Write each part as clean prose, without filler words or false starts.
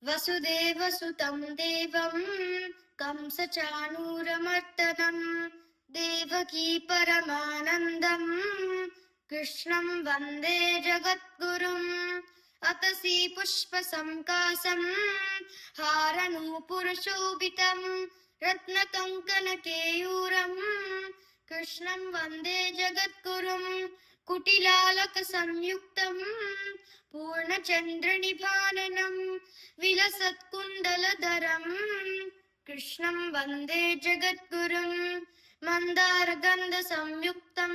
वसुदेवसुतं देवं कंसचाणूरमर्दनं देवकी परमानन्दं कृष्णं वन्दे जगद्गुरुम् अतसी पुष्पसंकाशं हारनूपुरशोभितं रत्नकङ्कणकेयूरं कृष्णं वन्दे जगद्गुरुम् कुटिलालकसंयुक्तं पूर्णचन्द्रनिभाननं विलसत्कुण्डलधरं कृष्णं वन्दे जगद्गुरुम् मन्दारगन्धसंयुक्तं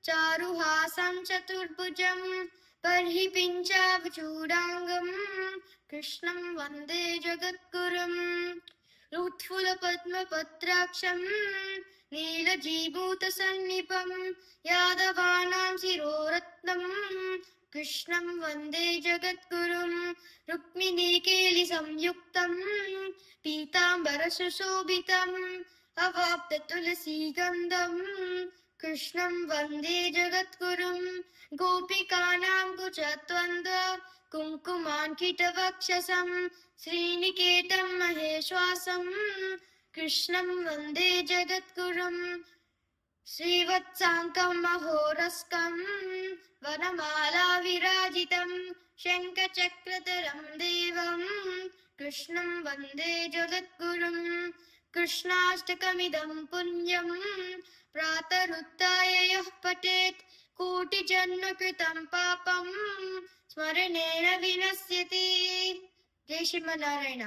चारुहासं चतुर्भुजं बर्हिपिञ्चावचूडाङ्गं कृष्णं वन्दे जगद्गुरुम् उत्फुल्लपद्मपत्राक्षं नीलजीभूतसन्निभं यादवानां शिरोरत्नं कृष्णं वन्दे जगद्गुरुम् रुक्मिणीकेलिसंयुक्तं पीताम्बरसुशोभितम् अवाप्ततुलसीगन्धं कृष्णं वन्दे जगद्गुरुम् गोपिकानां कुचद्वन्द्व कुङ्कुमाङ्कितवक्षसं श्रीनिकेतं महेश्वासं कृष्णं वन्दे जगद्गुरुम् श्रीवत्साङ्कं महोरस्कं वनमाला विराजितं शङ्खचक्रधरं देवं कृष्णं वन्दे जगद्गुरुम् कृष्णाष्टकमिदं पुण्यं प्रातरुत्थाय यः पठेत् कोटिजन्मकृतं पापं स्मरणेन विनश्यति। जय श्रीमन्नारायण।